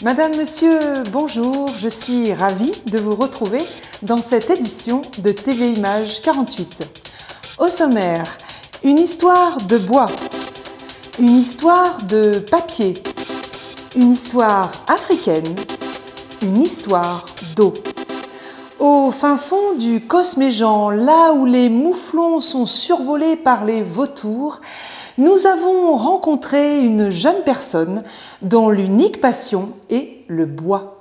Madame, Monsieur, bonjour, je suis ravie de vous retrouver dans cette édition de TV Images 48. Au sommaire, une histoire de bois, une histoire de papier, une histoire africaine, une histoire d'eau. Au fin fond du Cosméjean, là où les mouflons sont survolés par les vautours, nous avons rencontré une jeune personne dont l'unique passion est le bois.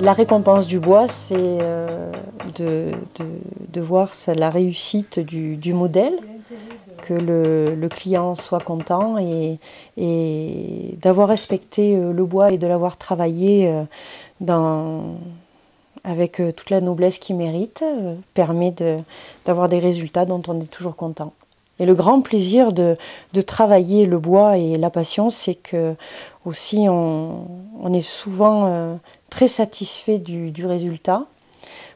La récompense du bois, c'est de voir la réussite du modèle, que le client soit content et d'avoir respecté le bois et de l'avoir travaillé avec toute la noblesse qu'il mérite, permet d'avoir des résultats dont on est toujours content. Et le grand plaisir de travailler le bois et la passion, c'est que aussi on est souvent très satisfait du résultat.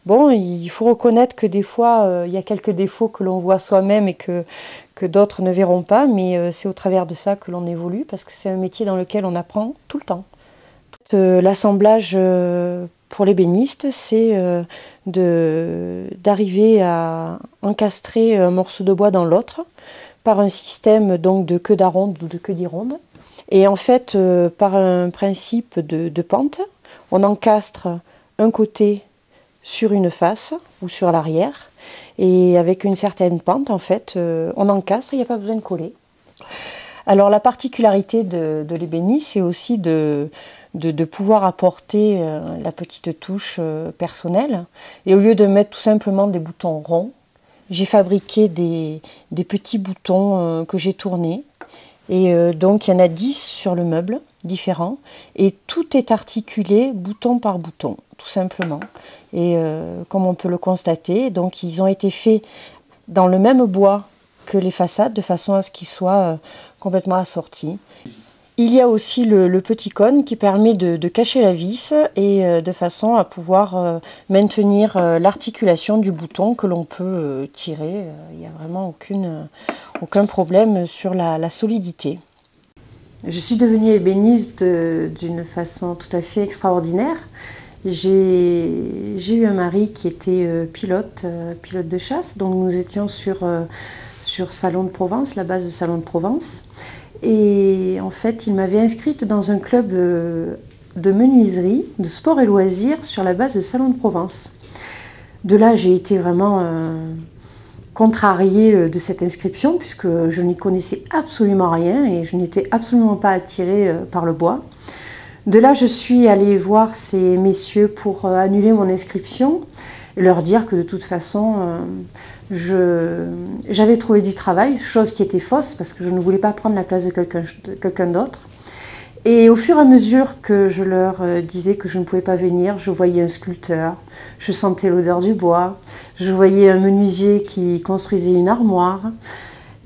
Bon, il faut reconnaître que des fois, il y a quelques défauts que l'on voit soi-même et que d'autres ne verront pas, mais c'est au travers de ça que l'on évolue, parce que c'est un métier dans lequel on apprend tout le temps. L'assemblage pour l'ébéniste, c'est d'arriver à encastrer un morceau de bois dans l'autre par un système donc de queue d'aronde ou de queue d'ironde. Et en fait, par un principe de pente, on encastre un côté sur une face ou sur l'arrière, et avec une certaine pente, en fait, on encastre, il n'y a pas besoin de coller. Alors la particularité de l'ébénie, c'est aussi de pouvoir apporter la petite touche personnelle. Et au lieu de mettre tout simplement des boutons ronds, j'ai fabriqué des petits boutons que j'ai tournés. Et donc il y en a 10 sur le meuble, différents. Et tout est articulé bouton par bouton, tout simplement. Et comme on peut le constater, donc ils ont été faits dans le même bois que les façades, de façon à ce qu'ils soient complètement assortis. Il y a aussi le petit cône qui permet de cacher la vis et de façon à pouvoir maintenir l'articulation du bouton que l'on peut tirer. Il n'y a vraiment aucun problème sur la solidité. Je suis devenue ébéniste d'une façon tout à fait extraordinaire. J'ai eu un mari qui était pilote de chasse, donc nous étions sur Salon de Provence, la base de Salon de Provence. Et en fait, il m'avait inscrite dans un club de menuiserie, de sport et loisirs sur la base de Salon de Provence. De là, j'ai été vraiment contrariée de cette inscription, puisque je n'y connaissais absolument rien et je n'étais absolument pas attirée par le bois. De là, je suis allée voir ces messieurs pour annuler mon inscription et leur dire que de toute façon, j'avais trouvé du travail, chose qui était fausse parce que je ne voulais pas prendre la place de quelqu'un d'autre. Et au fur et à mesure que je leur disais que je ne pouvais pas venir, je voyais un sculpteur, je sentais l'odeur du bois, je voyais un menuisier qui construisait une armoire.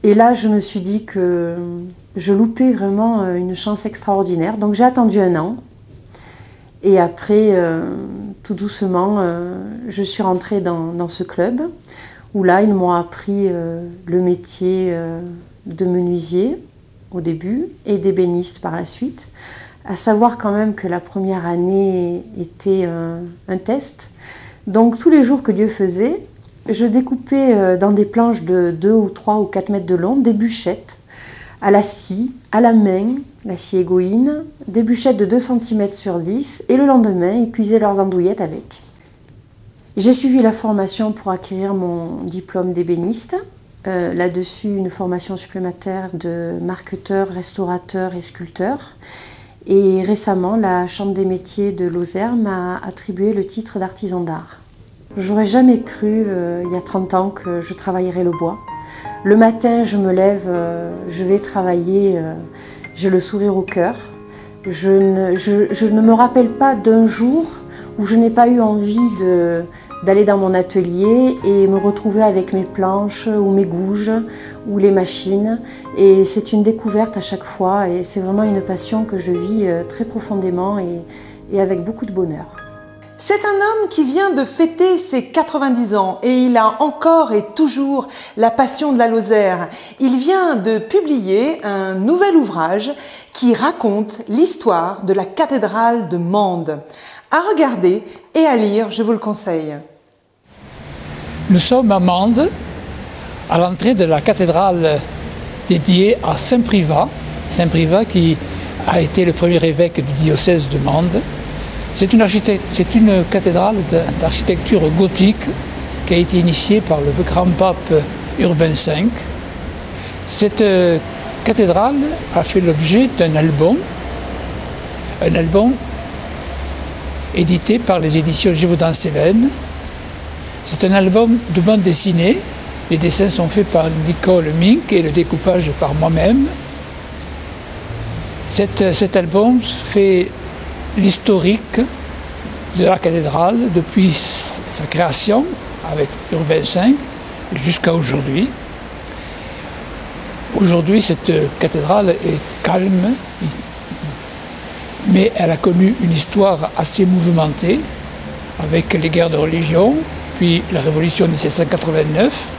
Et là, je me suis dit que je loupais vraiment une chance extraordinaire. Donc j'ai attendu 1 an. Et après, tout doucement, je suis rentrée dans ce club, où là, ils m'ont appris le métier de menuisier au début et d'ébéniste par la suite. À savoir quand même que la première année était un test. Donc tous les jours que Dieu faisait, je découpais dans des planches de 2 ou 3 ou 4 mètres de long des bûchettes à la scie, à la main, la scie égoïne, des bûchettes de 2 cm sur 10, et le lendemain, ils cuisaient leurs andouillettes avec. J'ai suivi la formation pour acquérir mon diplôme d'ébéniste. Là-dessus, une formation supplémentaire de marqueteur, restaurateur et sculpteur. Et récemment, la Chambre des métiers de Lozère m'a attribué le titre d'artisan d'art. J'aurais jamais cru, il y a 30 ans, que je travaillerais le bois. Le matin, je me lève, je vais travailler, j'ai le sourire au cœur. Je ne me rappelle pas d'un jour où je n'ai pas eu envie d'aller dans mon atelier et me retrouver avec mes planches ou mes gouges ou les machines. Et c'est une découverte à chaque fois et c'est vraiment une passion que je vis très profondément et avec beaucoup de bonheur. C'est un homme qui vient de fêter ses 90 ans et il a encore et toujours la passion de la Lozère. Il vient de publier un nouvel ouvrage qui raconte l'histoire de la cathédrale de Mende. À regarder et à lire, je vous le conseille. Nous sommes à Mende, à l'entrée de la cathédrale dédiée à Saint Privat. Saint Privat qui a été le premier évêque du diocèse de Mende. C'est une cathédrale d'architecture gothique qui a été initiée par le grand pape Urbain V. Cette cathédrale a fait l'objet d'un album édité par les éditions Gévaudan-Cévennes. C'est un album de bande dessinée. Les dessins sont faits par Nicole Mink et le découpage par moi-même. Cet album fait l'historique de la cathédrale depuis sa création avec Urbain V jusqu'à aujourd'hui. Aujourd'hui, cette cathédrale est calme, mais elle a connu une histoire assez mouvementée avec les guerres de religion, puis la révolution de 1789.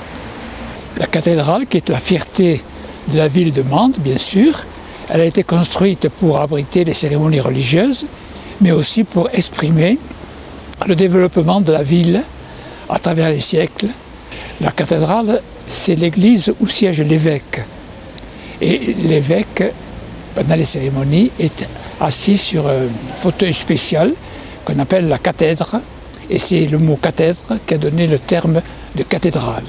La cathédrale, qui est la fierté de la ville de Mende, bien sûr, elle a été construite pour abriter les cérémonies religieuses, mais aussi pour exprimer le développement de la ville à travers les siècles. La cathédrale, c'est l'église où siège l'évêque. Et l'évêque, pendant les cérémonies, est assis sur un fauteuil spécial qu'on appelle la cathèdre. Et c'est le mot cathèdre qui a donné le terme de cathédrale.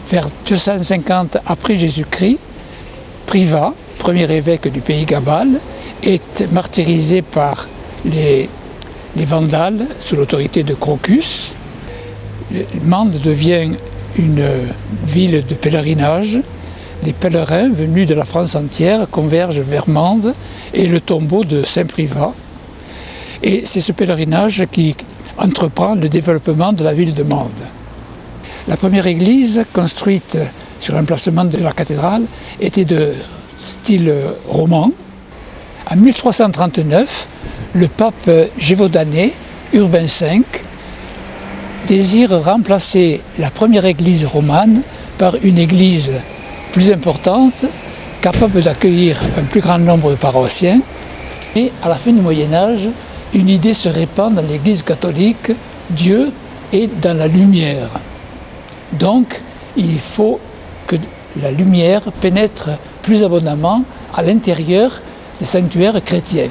Vers 250 après Jésus-Christ, Privat, premier évêque du pays Gabal, est martyrisé par les Vandales sous l'autorité de Crocus. Mende devient une ville de pèlerinage. Les pèlerins venus de la France entière convergent vers Mende et le tombeau de Saint Privat. Et c'est ce pèlerinage qui entreprend le développement de la ville de Mende. La première église, construite sur l'emplacement de la cathédrale, était de style roman. En 1339, le pape gévaudanais, Urbain V, désire remplacer la première église romane par une église plus importante, capable d'accueillir un plus grand nombre de paroissiens. Et à la fin du Moyen-Âge, une idée se répand dans l'Église catholique: Dieu est dans la lumière. Donc, il faut que la lumière pénètre plus abondamment à l'intérieur des sanctuaires chrétiens.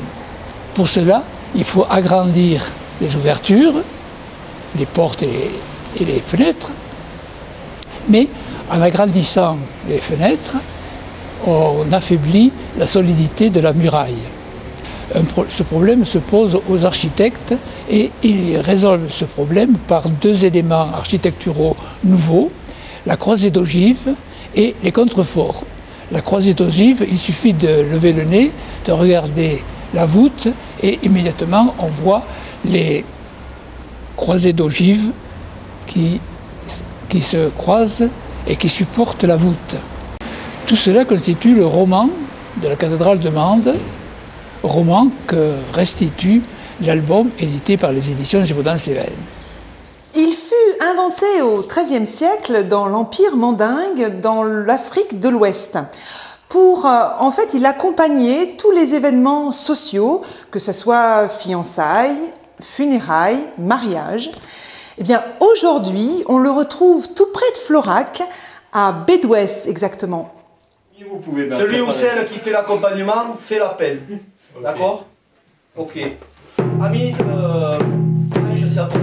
Pour cela, il faut agrandir les ouvertures, les portes et les fenêtres, mais en agrandissant les fenêtres, on affaiblit la solidité de la muraille. Ce problème se pose aux architectes et ils résolvent ce problème par deux éléments architecturaux nouveaux, la croisée d'ogive et les contreforts. La croisée d'ogive, il suffit de lever le nez, de regarder la voûte et immédiatement on voit les croisées d'ogive qui se croisent et qui supportent la voûte. Tout cela constitue le roman de la cathédrale de Mende, roman que restitue l'album édité par les éditions Gévaudan-Cévennes. Il fut inventé au XIIIe siècle dans l'Empire mandingue, dans l'Afrique de l'Ouest. En fait, il accompagnait tous les événements sociaux, que ce soit fiançailles, funérailles, mariages. Eh bien, aujourd'hui, on le retrouve tout près de Florac, à Bédouès exactement. Celui ou celle qui fait l'accompagnement fait l'appel. Okay. D'accord? Ok. Ami, je sais à toi.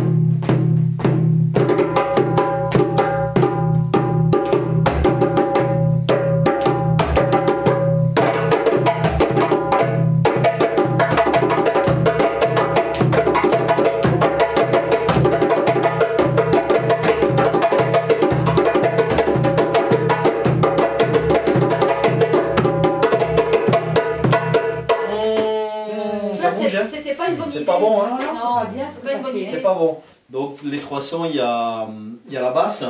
C'était pas une bonne idée. C'est pas bon, hein? Non, c'est pas une bonne idée. C'est pas bon. Donc les 3 sons, il y a la basse.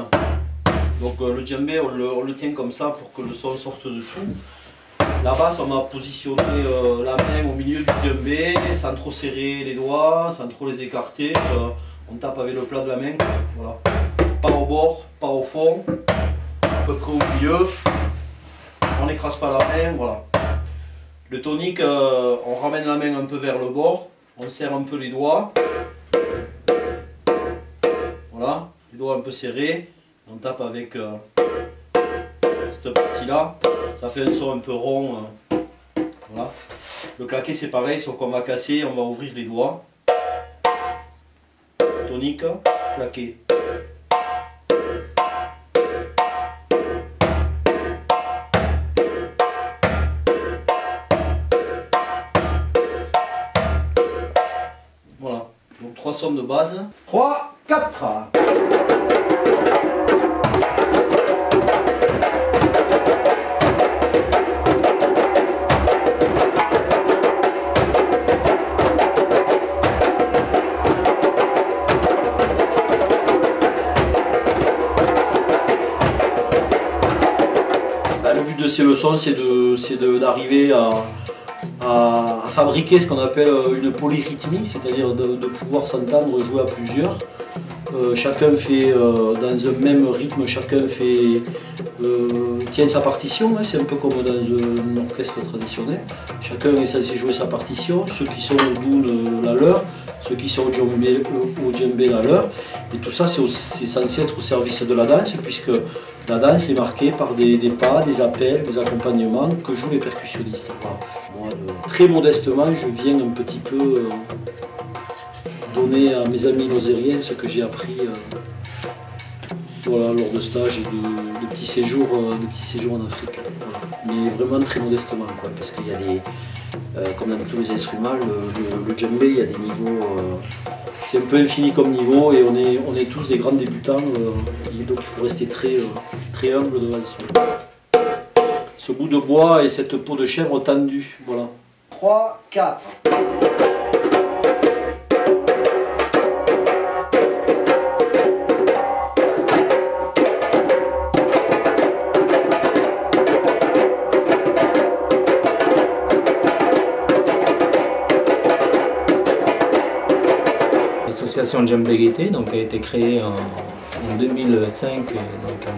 Donc le djembé, on le tient comme ça pour que le son sorte dessous. La basse, on va positionner la main au milieu du djembé, sans trop serrer les doigts, sans trop les écarter. On tape avec le plat de la main. Voilà. Pas au bord, pas au fond, à peu près au milieu. On n'écrase pas la main, voilà. Le tonique, on ramène la main un peu vers le bord, on serre un peu les doigts. Voilà, les doigts un peu serrés. On tape avec cette partie-là. Ça fait un son un peu rond. Voilà. Le claqué, c'est pareil, sauf qu'on va casser, on va ouvrir les doigts. Tonique, claqué. Voilà, donc 3 sons de base. 3, 4. Le but de ces leçons, c'est d'arriver à fabriquer ce qu'on appelle une polyrythmie, c'est-à-dire de pouvoir s'entendre jouer à plusieurs. Chacun fait dans un même rythme, chacun tient sa partition, hein, c'est un peu comme dans un orchestre traditionnel. Chacun est censé jouer sa partition, ceux qui sont au doun la leur, ceux qui sont au djembé la leur. Et tout ça c'est censé être au service de la danse, puisque la danse est marquée par des pas, des appels, des accompagnements que jouent les percussionnistes. Voilà. Moi, très modestement, je viens un petit peu donner à mes amis lozériens ce que j'ai appris voilà, lors de stages et de petits séjours en Afrique. Voilà. Mais vraiment très modestement, quoi, parce qu'il y a des, comme dans tous les instruments, le djembé, il y a des niveaux, c'est un peu infini comme niveau, et on est tous des grands débutants, et donc il faut rester très humble devant ce bout de bois et cette peau de chèvre tendue. Voilà. 3, 4. L'association Djembé Gaieté a été créée en 2005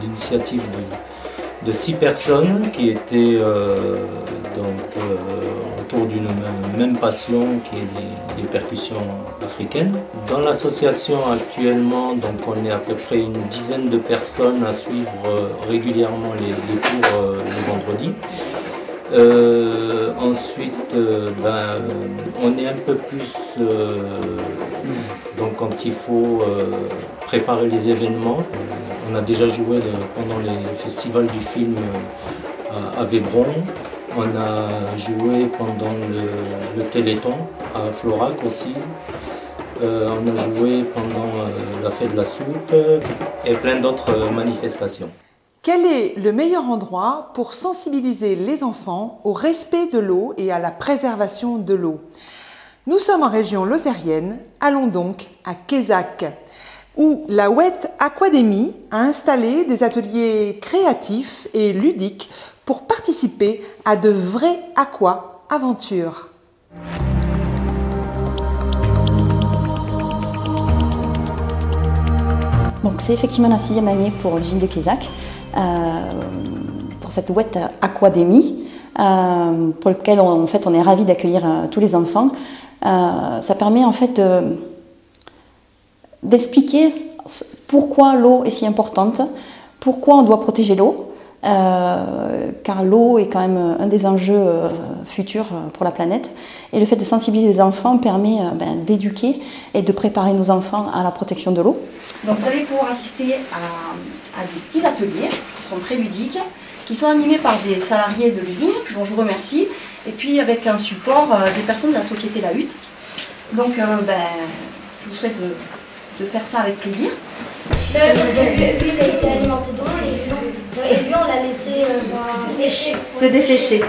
d'initiative de 6 personnes qui étaient autour d'une même passion qui est les percussions africaines. Dans l'association actuellement, on est à peu près une dizaine de personnes à suivre régulièrement les cours le vendredi. Ensuite, on est un peu plus donc quand il faut préparer les événements. On a déjà joué pendant les festivals du film à Vébron. On a joué pendant le Téléthon à Florac aussi. On a joué pendant la fête de la soupe et plein d'autres manifestations. Quel est le meilleur endroit pour sensibiliser les enfants au respect de l'eau et à la préservation de l'eau? Nous sommes en région lozérienne, allons donc à Quézac, où la Wet Aquademy a installé des ateliers créatifs et ludiques pour participer à de vraies aqua-aventures. Donc c'est effectivement la 6e année pour l'usine de Quézac, pour cette Wet Aquademy, pour lequel on est ravis d'accueillir tous les enfants. Ça permet en fait d'expliquer pourquoi l'eau est si importante, pourquoi on doit protéger l'eau, car l'eau est quand même un des enjeux futurs pour la planète. Et le fait de sensibiliser les enfants permet d'éduquer et de préparer nos enfants à la protection de l'eau. Donc vous allez pouvoir assister à des petits ateliers qui sont très ludiques, qui sont animés par des salariés de l'usine, dont je vous remercie, et puis avec un support des personnes de la société La Hutte. Donc je vous souhaite de faire ça avec plaisir. Parce que lui, il a été alimenté d'eau et lui, on l'a laissé sécher. C'est desséché.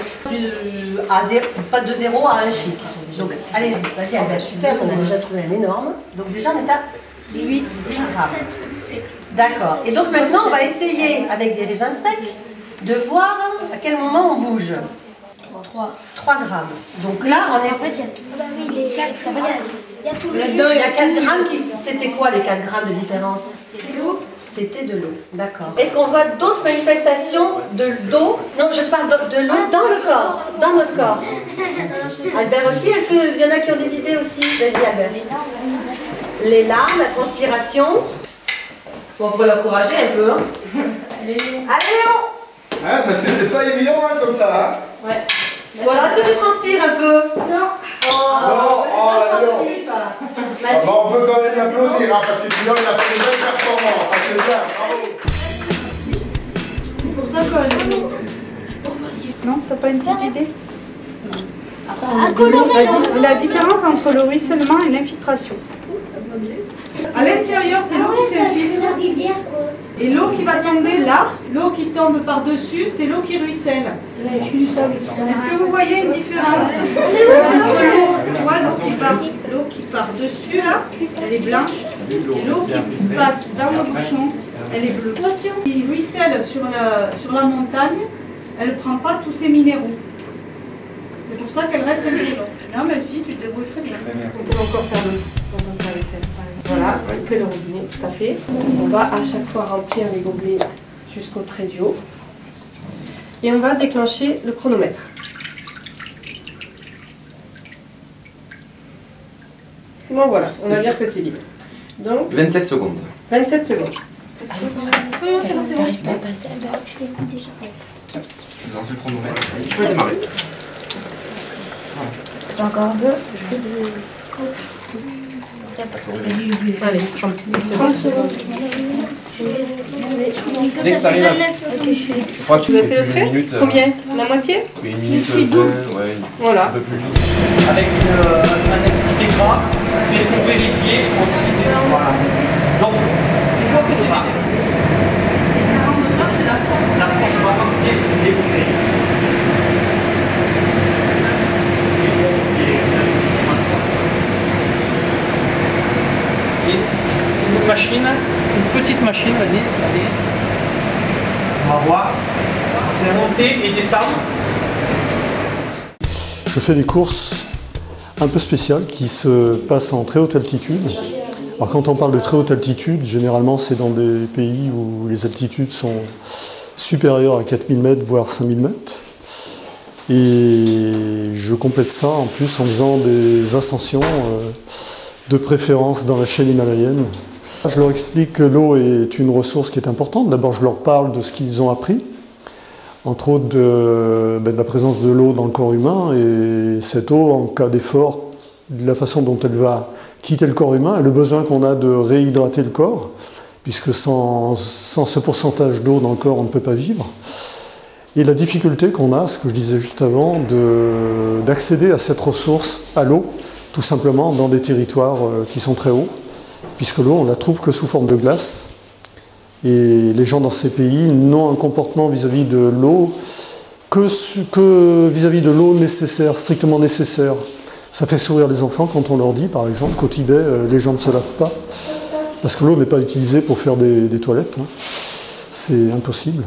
Pas de 0 à 1 chiffre. Donc allez-y, vas-y, super, on a déjà trouvé un énorme. Donc déjà on est à 8 grammes. D'accord. Et donc maintenant, on va essayer, avec des raisins secs, de voir à quel moment on bouge. 3 grammes. Donc là, on est... En fait, il y a tout. Bah oui, les 4 grammes. Il y a tout le Là-dedans, il y a 4 grammes qui... C'était quoi les 4 grammes de différence? C'était de l'eau. C'était de l'eau, d'accord. Est-ce qu'on voit d'autres manifestations d'eau? Non, je te parle de l'eau dans le corps, dans notre corps. Albert aussi, est-ce qu'il y en a qui ont des idées aussi? Vas-y Albert. Les larmes, la transpiration. Bon, on va l'encourager un peu. Hein. Allez Léon. Hein, parce que c'est pas évident hein, comme ça. Hein. Ouais. Voilà, est-ce que tu transpires un peu? Non. On peut quand même l'applaudir, hein, parce que sinon il a fait une belle performance. Ça, c'est bien, bravo. C'est pour ça que... Non, t'as pas une petite idée? La différence entre le ruissellement et l'infiltration. À l'intérieur, c'est l'eau qui s'infiltre. Et l'eau qui va tomber là, l'eau qui tombe par-dessus, c'est l'eau qui ruisselle. Est-ce que vous voyez une différence entre l'eau, tu vois, l'eau qui part dessus là, elle est blanche, et l'eau qui passe dans le bouchon, elle est bleue. Qui ruisselle sur la montagne, elle ne prend pas tous ces minéraux. C'est pour ça qu'elle reste indolore. Non mais si, tu te débrouilles très bien. On peut encore faire le voilà, couper le robinet, tout à fait. On va à chaque fois remplir les gobelets jusqu'au trait du haut. Et on va déclencher le chronomètre. Bon voilà, on va dire que c'est vide. Donc 27 secondes. 27 secondes. Comment c'est bon, c'est bon. T'arrives pas à passer, Albert, tu t'écoutes déjà. Je vais lancer le chronomètre. Tu peux démarrer. Encore un peu. Allez, 30 secondes. Dès que ça arrive à... Je crois que tu fais plus d'une minute. Combien? La moitié? Oui, une minute 2, ouais, voilà. Un peu plus vite. Avec un petit écran, c'est pour vérifier aussi. Voilà. Donc, une fois que c'est parti. C'est la force. La force, on va pas découvrir. Une machine, une petite machine, vas-y, allez. On va voir. C'est monter et descendre. Je fais des courses un peu spéciales qui se passent en très haute altitude. Alors quand on parle de très haute altitude, généralement c'est dans des pays où les altitudes sont supérieures à 4000 mètres, voire 5000 mètres. Et je complète ça en plus en faisant des ascensions de préférence dans la chaîne himalayenne. Je leur explique que l'eau est une ressource qui est importante. D'abord, je leur parle de ce qu'ils ont appris, entre autres de la présence de l'eau dans le corps humain, et cette eau, en cas d'effort, de la façon dont elle va quitter le corps humain, et le besoin qu'on a de réhydrater le corps, puisque sans ce pourcentage d'eau dans le corps, on ne peut pas vivre. Et la difficulté qu'on a, ce que je disais juste avant, d'accéder à cette ressource, à l'eau, tout simplement dans des territoires qui sont très hauts, puisque l'eau, on la trouve que sous forme de glace. Et les gens dans ces pays n'ont un comportement vis-à-vis de l'eau que vis-à-vis de l'eau nécessaire, strictement nécessaire. Ça fait sourire les enfants quand on leur dit, par exemple, qu'au Tibet, les gens ne se lavent pas, parce que l'eau n'est pas utilisée pour faire des toilettes. Hein. C'est impossible.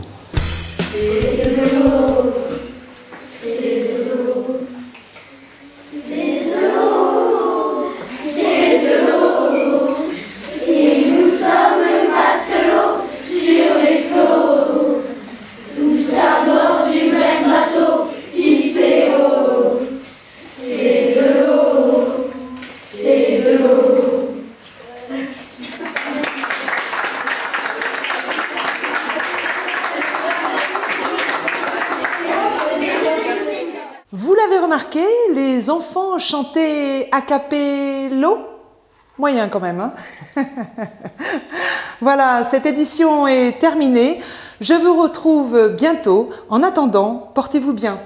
Vous l'avez remarqué, les enfants chantaient a cappello? Moyen quand même, hein. Voilà, cette édition est terminée. Je vous retrouve bientôt. En attendant, portez-vous bien.